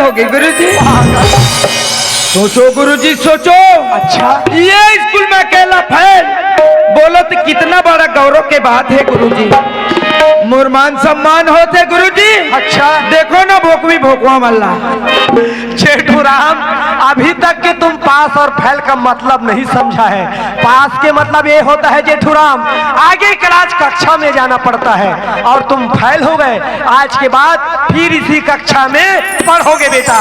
होगी गुरुजी। सोचो गुरुजी सोचो। अच्छा, ये स्कूल में अकेला फेल, बोलो तो कितना बड़ा गौरव के बात है गुरुजी। मोर मान सम्मान होते गुरुजी। अच्छा, देखो ना भोकवी भोकवा मल्ला। जेठूराम, अभी तक के तुम पास और फेल का मतलब नहीं समझा है। पास के मतलब ये होता है जेठूराम, आगे क्लास कक्षा में जाना पड़ता है, और तुम फेल हो गए। आज के बाद फिर इसी कक्षा में पढ़ोगे बेटा।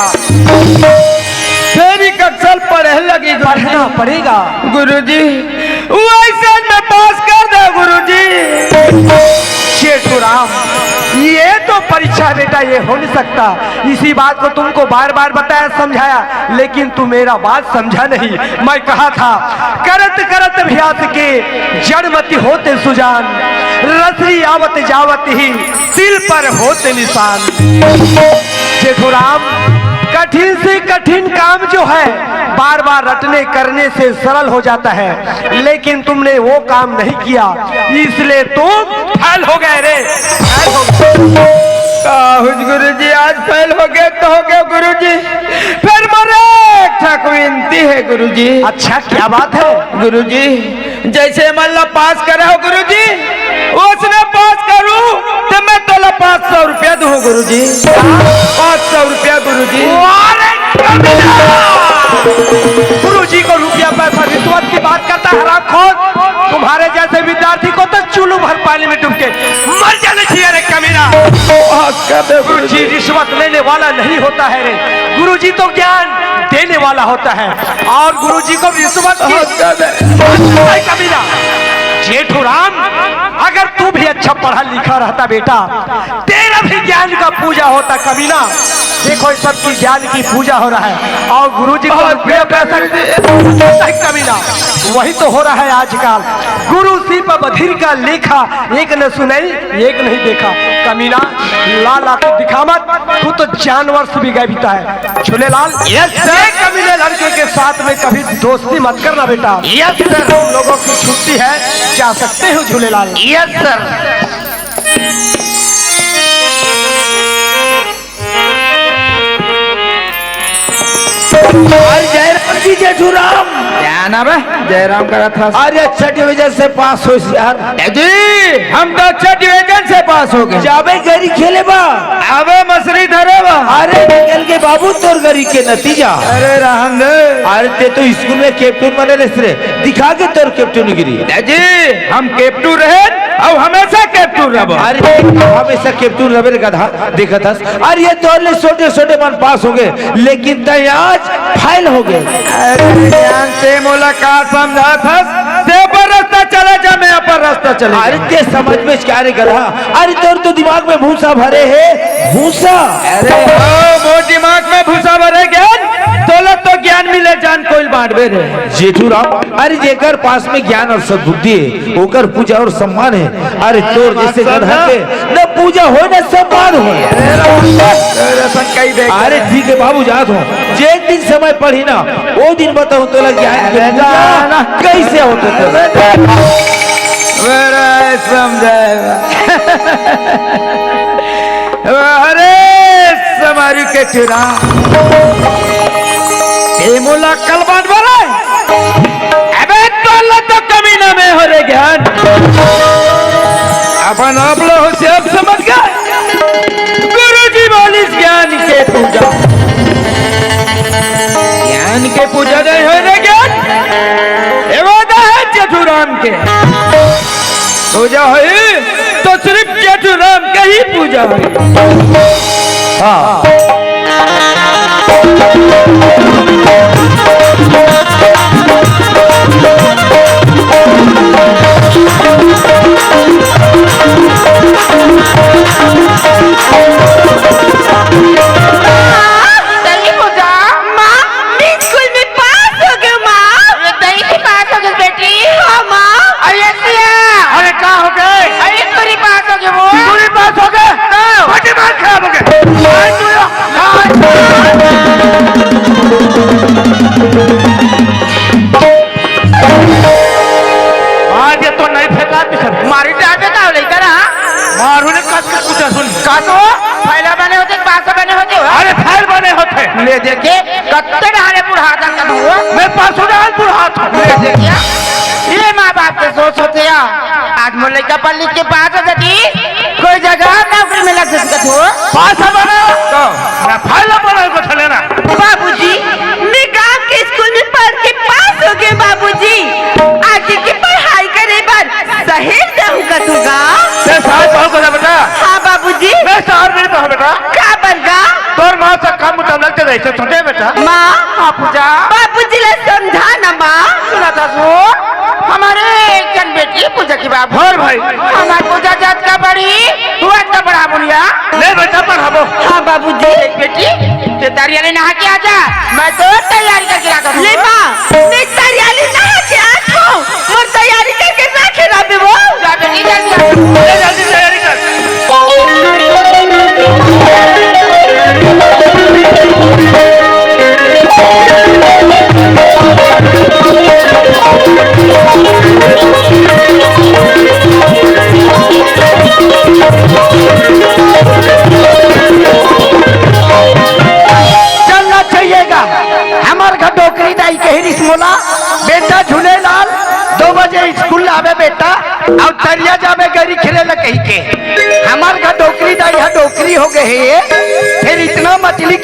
तेरी कक्षा पढ़े लगी पढ़ना पड़ेगा गुरुजी। वैसे में पास कर दो गुरुजी। जेठूराम, ये तो परीक्षा बेटा, ये हो नहीं सकता। इसी बात को तुमको बार बार बताया समझाया, लेकिन तू मेरा बात समझा नहीं। मैं कहा था करत करत अभ्यास के जड़मति होते सुजान, रसरी आवत जावत ही तिल पर होते निशान। जेठूराम, कठिन से कठिन काम जो है बार बार रटने करने से सरल हो जाता है, लेकिन तुमने वो काम नहीं किया, इसलिए तुम फेल हो गए रे। फेल हो गए गुरुजी। आज फेल हो गए तो हो गए गुरुजी। फिर मरे विनती है गुरुजी। अच्छा, क्या बात है गुरुजी? जैसे मल्ला पास करे हो गुरुजी, उसने पास करूं तो मैं तोला 500 रुपया दूं गुरुजी। 500 रुपया गुरुजी। गुरुजी को रुपया पैसा रिश्वत की बात करता है हरामखोर। तुम्हारे जैसे विद्यार्थी को तो चुल्लू भर पानी में डूब के मर जाना चाहिए रे कमीना। गुरुजी रिश्वत लेने वाला नहीं होता है रे, गुरुजी तो ज्ञान देने वाला होता है, और गुरुजी को रिश्वत कमीना। जेठूराम, अगर तू भी अच्छा पढ़ा लिखा रहता बेटा, तेरा भी ज्ञान का पूजा होता कमीना। देखो इस सब की ज्ञान की पूजा हो रहा है, और गुरुजी को रुपया पैसा कमीना। वही तो हो रहा है आजकल। गुरु सिर्फ बधिर का लेखा, एक न सुनाई एक नहीं देखा। कमीना, लाल आके दिखा मत, तू तो जानवर से भी गैबिता है। झूलेलाल, कमीने लड़के के साथ में कभी दोस्ती मत करना बेटा। Yes sir. तुम लोगों की छुट्टी है, जा सकते हो झूलेलाल। Yes sir. जयराम जी, जेठूराम क्या नाम है? जयराम का था। अरे अच्छा डिवीजन से पास हो यार जी, हम तो अच्छा डिवीजन से पास हो गए। जाबे गरी खेले बा, अबे मसरी धरे बा। अरे निकल के बाबू तोर गरी के नतीजा। अरे रहन दे। अरे ते तो स्कूल में कैप्टन बने रे, दिखा के तोर कैप्टन गिरी। जी, हम कैप्टन रहे और हमेशा कैप्टन रहो। अरे हमेशा कैप्टन रहे रे गधा, देखा था। अरे ये तोर ले छोटे छोटे मन पास हो गए, लेकिन तय आज फाइल हो गए। अरे ज्ञान से मुलाकात समझा था, ते पर रास्ता चला जा, मैं पर रास्ता चले। अरे ते समझ में क्या रे गधा? अरे तोर तो दिमाग में भूसा भरे है, भूसा। अरे वो दिमाग में भूसा भरे ज्ञान, दौलत तो ज्ञान मिले जान कोई बांटबे रे। जेठूराम, अरे जेकर पास में ज्ञान और सद्बुद्धि है, ओकर पूजा और सम्मान है। अरे तोर जैसे गधा के न पूजा हो न सम्मान हो। अरे ठीक है बाबू, जात हो। जे दिन समय पढ़ी ना, वो दिन बताओ तो लग जाए कैसे होते थे। समझाएगा। अरे समारू के चुरा मोला कल बांट बोला। अबे तो कमीना में हो रे ज्ञान, अपन आप लोग से अब समझ गए। गुरुजी बोली ज्ञान के पूजा, ज्ञान के पूजा नहीं हो रे ज्ञान, ये वादा है जेठूराम के। पूजा हुई तो सिर्फ जेठूराम का ही पूजा हुई। हाँ, खराब हो गया। ले देखे कत्ते डाले बुढ़ा दंगन हो मैं परसुराल बुढ़ा था ले देखिया ये माँ बाप के सोच होते हैं आज मोले का पल्ली के पास है कोई जगह नौकरी में लग सकते हो पास बना तो मैं फाइल बना को चलेना बाबूजी मैं गांव के स्कूल में पढ़ के पास हो गए बाबूजी आगे की पढ़ाई करे बार शहर जाऊंगा दूंगा मैं साथ बहुत बड़ा बेटा हाँ बाबूजी मैं शहर में तो बेटा क्या बनगा तोर माँ से कम मुझे लगते रहे थे छोटे बेटा माँ हाँ पूजा बाबूजी ले समझा ना माँ सुना था सो हमारे एक जन बेटी पूजा की बात और भाई हमारी पूजा जात का बड़ी तू इतना बड़ा बुढ़िया ले बेटा पढ़ाबो हाँ बाबूजी बेटी ते तैयारी नहा के आजा मैं तो तैयारी करके आ करूँ ले माँ मैं तैयारी नहा के आठ हूँ और तैयारी करके रखे रहे वो जा बेटी जल्दी तैयारी कर चलना चाहिएगा हमारे घर डोकरी दाई के ही मोला बेटा झूलेलाल 2 बजे स्कूल आवे बेटा और तरिया जावे गरी खेले ला कही के हमारे घर डोकरी दाई है डोकरी हो गए है फिर इतना मछली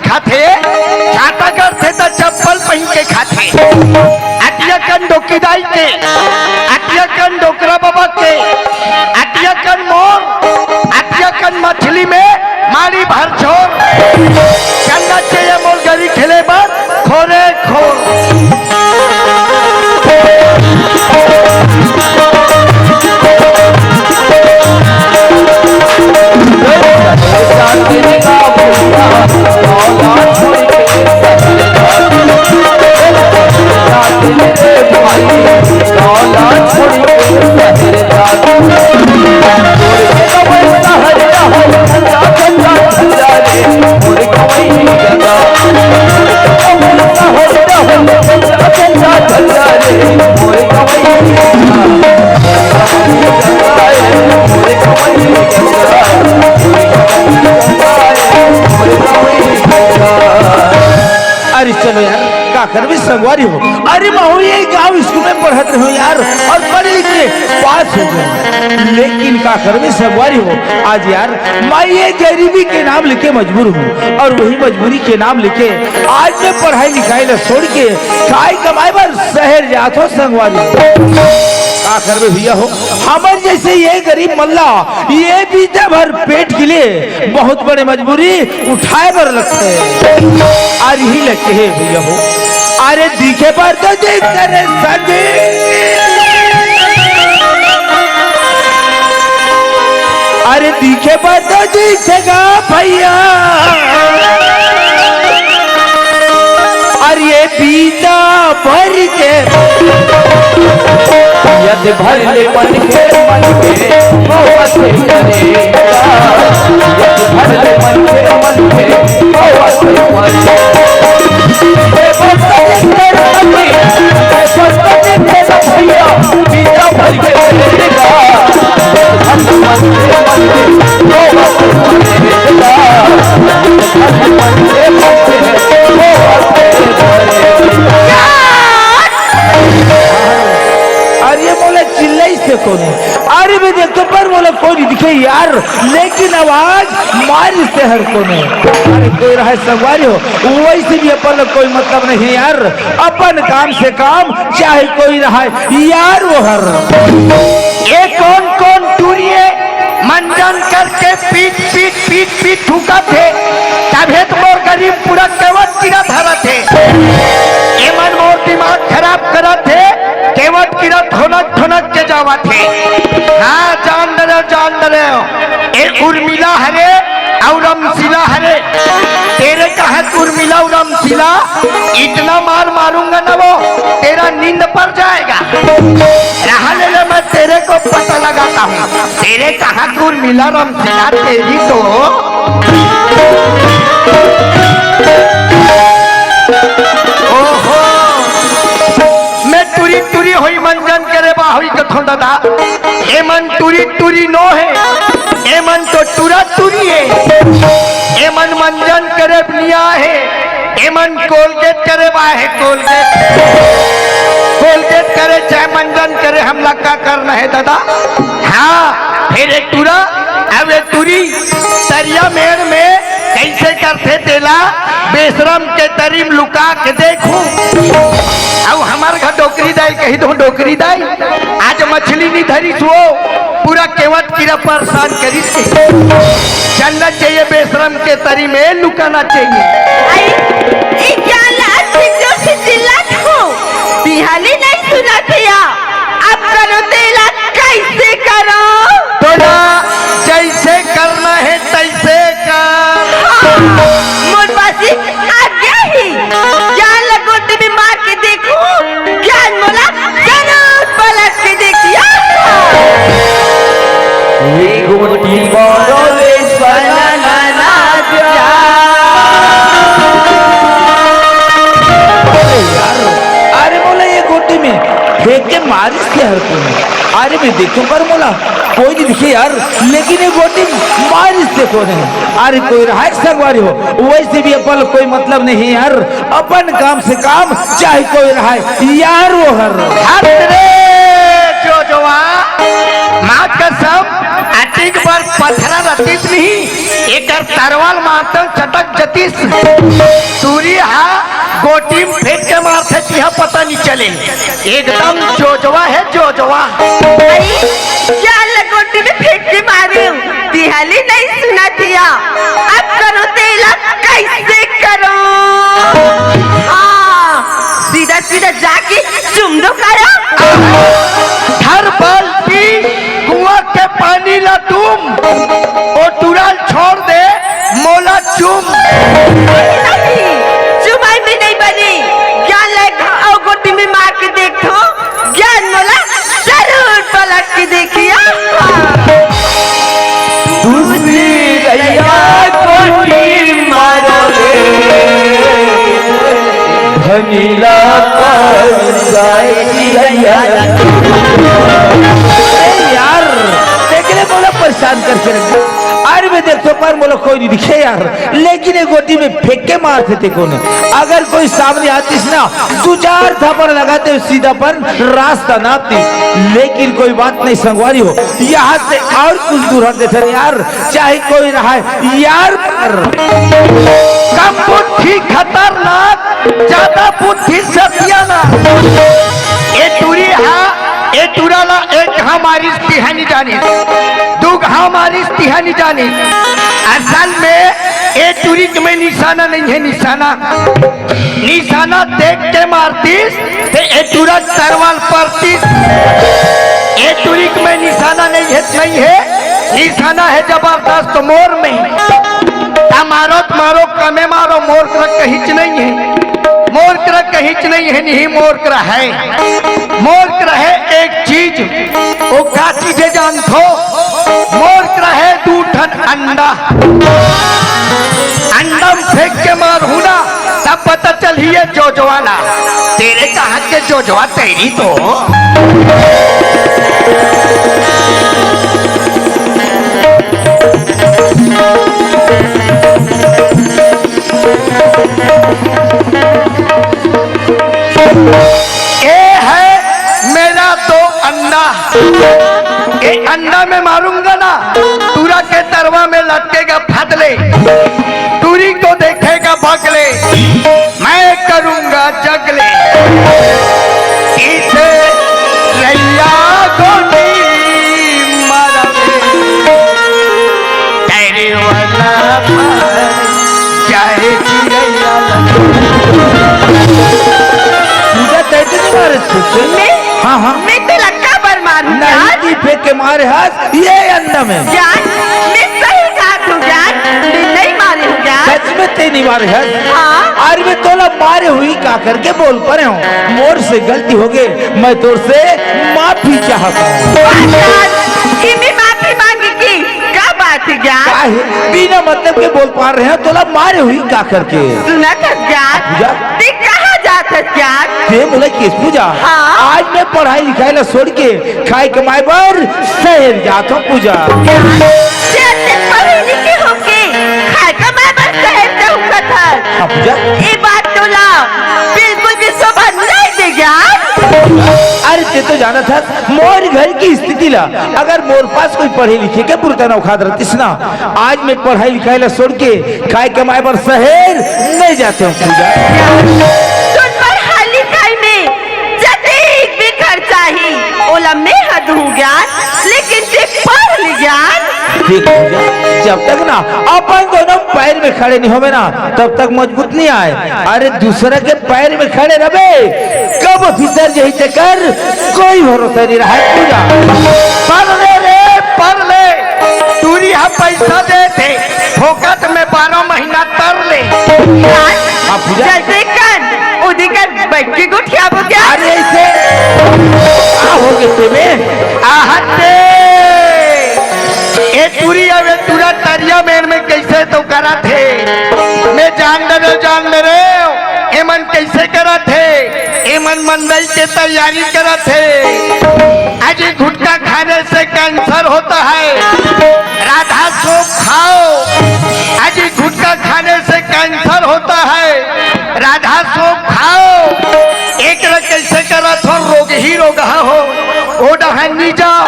खाते छाता करते तो चप्पल पहन के खाते अटिया कन डोकरी दाई के अटिया कन डोकरा बाबा के अटिया कन मोर अटिया कन मछली में मारी भर छोड़ चलना चाहिए मोल गरी खेले पर खोरे खोर अरे चलो यार का कर भी संगवारी हो अरे महू ये गाँव स्कूल में पढ़ते हो यार और पढ़ लिख के पास हो गए लेकिन का कर भी संगवारी हो आज यार मैं ये गरीबी के नाम लिखे मजबूर हूँ और वही मजबूरी के नाम लिखे आज मैं पढ़ाई लिखाई ला छोड़ के खाई कमाई पर शहर जात हो संगवारी का कर भी भैया हो हमारे जैसे ये गरीब मल्ला ये बीते भर पेट के लिए बहुत बड़े मजबूरी उठाए पर लगते हैं और यही लगते है भैया हो अरे दिखे पर तो देख करे सगे अरे दिखे पर तो दिखेगा भैया और ये बीता भर के यदि भर ले मन के मोहब्बत करेगा यदि भर ले मन के मोहब्बत अरे बोले चिल्लाई से कौन है अरे मैं देखते पर बोले कोई दिखे यार लेकिन आवाज मारी से हर कौन है अरे कोई रहा सवारी हो वैसे भी अपन कोई मतलब नहीं यार अपन काम से काम चाहे कोई रहा यार वो हर ये कौन कौन टूरिए मंजन करके पीट पीट पीट पीट ठुका थे तभी तो मोर गरीब पूरा केवट गिरा धरा थे ये मन मोर दिमाग खराब करा थे केवट गिरा ठोनक ठोनक के जावा थे हाँ जान दे एक उर्मिला हरे और रमशिला हरे तेरे का है उर्मिला और रमशिला इतना मार मारूंगा ना वो तेरा नींद पर जाएगा रहा ले मैं तेरे को पता लगाता हूँ तेरे कहा उर्मिला रमशिला तेरी तो ओहो मैं टूरी टूरी हुई मंजन करे बाहुई कथों दादा ए मन टूरी टूरी नो है ए मन तो टूरा टूरी है ए मन मंजन करे दुनिया है एमन कोलगेट करे बाहे कोलगेट करे चाहे मंजन करे हमला का करना है दादा। हाँ फिर एक टूरा अब एक टूरी तरिया मेर में कैसे करते तेला बेशरम के तरीम लुका के देखूं अब हमार घर डोकरी दाई कही दो डोकरी दाई आज मछली नहीं धरी सो पूरा केवट कीड़ा परेशान करिस के चलना चाहिए बेशरम के तरी में लुकाना चाहिए। बिहाली नहीं सुना थिया अब करो तेला कैसे करो तो ना जैसे करना है तैसे कर। मोरबासी आज्ञा ही ज्ञान लगोटे में मार के देखो ज्ञान मोला जरूर पलट के देखिया। गोटी बड़ो अरे बोला ये गोटी में फेंक के मारिस के हर को अरे मैं देखो पर बोला कोई नहीं दिखे यार लेकिन ये गोटी मारिस देखो नहीं। अरे कोई रहा संगवारी हो वैसे भी अपन कोई मतलब नहीं यार अपन काम से काम चाहे कोई रहा यार वो हर जो जवा माँ कसम अटिक पर पत्थरा रतीस नहीं एक तरवाल मारता चटक जतीस सूरी हा गोटी में फेंक के मारते यह पता नहीं चले एकदम जोजवा है जोजवा। ज्ञान लगोटे में फेंक के मारे बिहाली नहीं सुना थिया अब करो तेला कैसे करो। हाँ सीधा सीधा जाके चुम दो काया हर बाल्टी कुआं के पानी ला तुम और तुरंत छोड़ दे मोला चुम नहीं चुमाई में नहीं बनी ज्ञान लगा और गोटी में मार के देखो ज्ञान मोला जरूर पलट के देखिया। दूसरी गैया गोटी मारोगे धनीला पर जाएगी गैया यार देखने बोला परेशान करके रखा। अरे मैं देखते पर बोला कोई नहीं दिखे यार लेकिन एक गोटी में फेंक के मारते थे कौन अगर कोई सामने आती ना दो चार थप्पड़ लगाते सीधा पर रास्ता नापती लेकिन कोई बात नहीं संगवारी हो यहाँ से और कुछ दूर हट देते यार चाहे कोई रहा यार कम बुद्धि खतरनाक ज्यादा बुद्धि सत्याना ये टूरी हाँ ये टूराला एक हमारी तिहानी जानी दुग हमारी तिहानी जानी असल में ये टूरी में निशाना नहीं है निशाना देख के मारतीस तो ये टूरा तरवाल परतीस ये टूरी में निशाना नहीं है निशाना है जबरदस्त मोर में मारो मारो कमे मारो मोर कर कहीं नहीं है मोर कर कहीं नहीं है नहीं मोर कर है मोर कर है एक चीज वो क्या चीज है जानतो मोर कर है दूठन अंडा अंडा फेंक के मारू ना तब पता चलिए जोजवाना तेरे कहा के जोजवा तेरी तो ये है मेरा तो अंडा ये अंडा में मारूंगा ना तूरा के तरवा में लटकेगा फटले टूरी को देखेगा भगले मैं करूंगा जगले इसे रैया गोटी मारवे तेरे वाला चाहे चिड़ैया हाँ हाँ मैं तो लक्का पर मारूं नहीं फेंक के मारे हाथ ये अंडा में ज्ञान मैं सही कहा हूँ ज्ञान मैं नहीं मारी हूँ ज्ञान सच में ते नहीं मारे हाथ हाँ और मैं तोला मारे हुई का करके बोल पा रहे हूँ मोर से गलती हो गई मैं तोर से माफी चाहता हूँ। इन्हीं माफी मांगेगी क्या बात है ज्ञान बिना मतलब के बोल पा रहे हैं तोला मारे हुई का करके सुना था ज्ञान ते कहाँ जाता ज्ञान ते बोले किस पूजा हाँ? आज मैं पढ़ाई लिखाई ला छोड़ के खाई कमाई पर शहर जाता हूँ पूजा पढ़े लिखे होके खाए कमाए पर शहर जाऊंगा था अरे ते तो जाना था मोर घर की स्थिति ला, अगर मोर पास कोई पढ़े लिखे के पुरता ना उखाड़ रहतीस ना, आज मैं पढ़ाई लिखाई ला छोड़ के खाए कमाए पर शहर नहीं जाते हूँ पूजा। तुम पढ़ाई लिखाई में जतीक भी खर्चा ही ओला में हद हो ज्ञान, लेकिन ते पढ़ ली ज्ञान। देख पूजा, जब तक ना अपन दोनों पैर में खड़े नहीं होवे ना तब तक मजबूत नहीं आए। अरे दूसरे के पैर में खड़े रहे कब फिसर यही ते कर कोई भरोसा नहीं रहा है पूजा। पढ़ ले रे पढ़ ले, दूरी हम पैसा दे थे फोकट में 12 महीना तर ले। हाँ पूजा। जैसे कर उदी कर बैठ के गुठिया बो क्या। अरे ऐसे हो गए में आहते ए तुरी अबे तुरा तरिया में कैसे तो करा थे, मैं जान रे एमन कैसे करा थे, एमन मंडई के तैयारी करा थे। आज गुटखा खाने से कैंसर होता है, राधा सोप खाओ। आज गुटखा खाने से कैंसर होता है, राधा सोप खाओ। एक रंग कैसे करा थो रोग ही रोग हो ओ डहनी जाओ।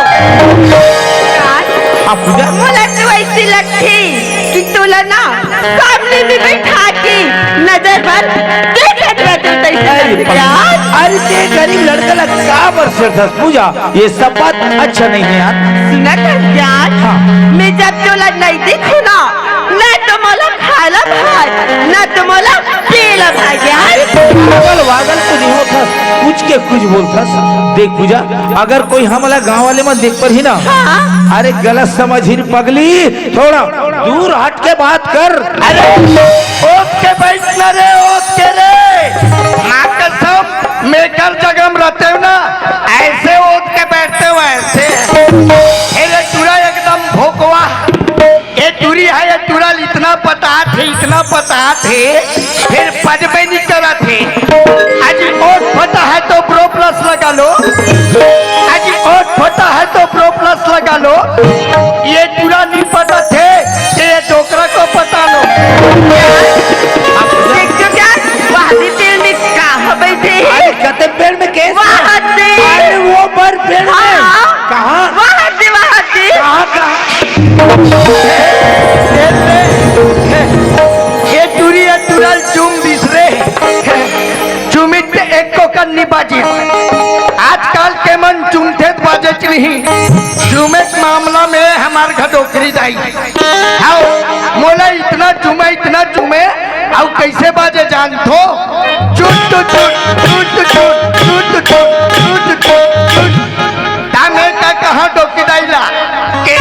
मोला तो ऐसी लगती कि तुला ना सामने में बैठा के नजर भर देखत रहते तैसे। अरे ते गरीब लड़का लग का बरसर था पूजा, ये सब बात अच्छा नहीं है यार। सुनत है ज्ञान, मैं जब तुला नहीं देखू ना तो मोला खाला भाई ना तो मोला पीला भाई ज्ञान। पागल वागल तो नहीं होता, कुछ के कुछ बोलता। देख पूजा, अगर कोई हमारा गांव वाले में देख पर ही ना, अरे गलत समझ ही पगली, थोड़ा दूर हट के बात कर। अरे ओट के बैठना रे ओट के रे, माँ कसम मैं कर जगह में रहते हो ना ऐसे ओट के बैठते हो ऐसे। अरे तुरा एकदम भोकवा, ये तुरी है ये तुरा इतना पता थे फिर पद में नहीं करा थे। आज ओट फटा है तो प्रो प्लस लगा लो, आज ओट फटा है तो प्रो प्लस लगा लो। ये तुरा नहीं पता थे ये डोकरा को पता लो। देखो क्या वहाँ भी पेड़ में कहाँ बैठे हैं? अरे कते पेड़ में कैसे? वहाँ से। अरे वो पर पेड़ में कहाँ? वहाँ से ये तुरी है तुरल चुम बिसरे चुमित एक को करनी बाजी। आजकल के मन चुमते बाजे नहीं, चुमे मामला में हमार घटोकरी दाई। आओ मोला इतना चुमे आओ कैसे बाजे जान थो, चुट चुट चुट चुट चुट चुट चुट तामे का कहाँ डोकी दाईला के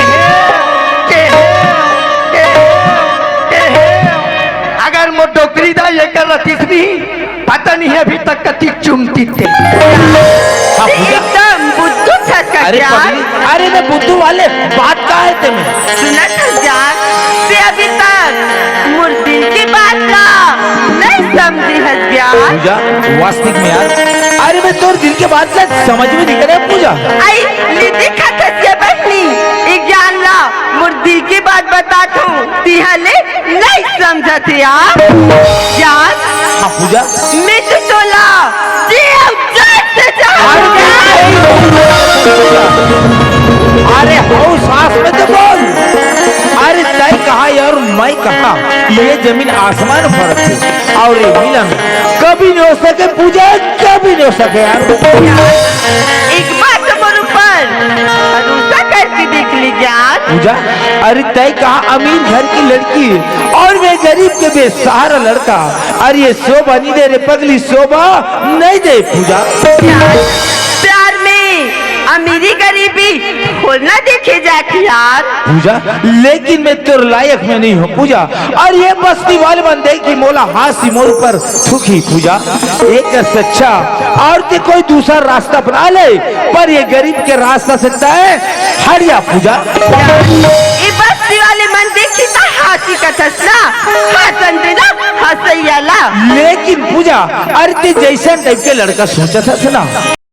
अगर मो डोकरी दा ये कर रतीस भी पता नहीं है अभी तक कति चुमती थे। एकदम बुद्धू छक्का अरे क्या? पगली, अरे मैं बुद्धू वाले बात का है तुम्हें? सुना था जान, ते अभी तक मुर्दी की बात का नहीं समझी है ज्ञान। पूजा वास्तविक में यार, अरे मैं तोर दिल के बात का समझ में नहीं करे पूजा। आई लिदी खतसिया बहनी ज्ञान ला मुर्दी की बात बता दूं तिहले नहीं समझते आप ज्ञान। हाँ पूजा, मैं तो चला जी से अरे हो सास में तो बोल। अरे तय कहा यार मैं कहा, ये जमीन आसमान फर्क है और ये मिलन कभी नहीं हो सके पूजा, कभी नहीं हो सके यार। एक बात मेरे ऊपर भरोसा करके देख ली ज्ञान। पूजा, अरे तय कहा अमीर घर की लड़की और मैं गरीब के बेसहारा लड़का, अरे ये शोभा नहीं दे रे पगली, शोभा नहीं दे पूजा। प्यार में अमीरी गरीबी खोलना देखे जाती यार पूजा, लेकिन मैं तेरे लायक में नहीं हूँ पूजा। और ये बस्ती वाले बंदे की मोला हाथी मोर पर थूकी पूजा। एक सच्चा और ते कोई दूसरा रास्ता अपना ले, पर ये गरीब के रास्ता से तय हरिया पूजा। ये बस्ती वाले मन देखी तो हाथी का तसला हसन देना हसैया ला। लेकिन पूजा, अरे ते जैसा टाइप के लड़का सोचा था ना,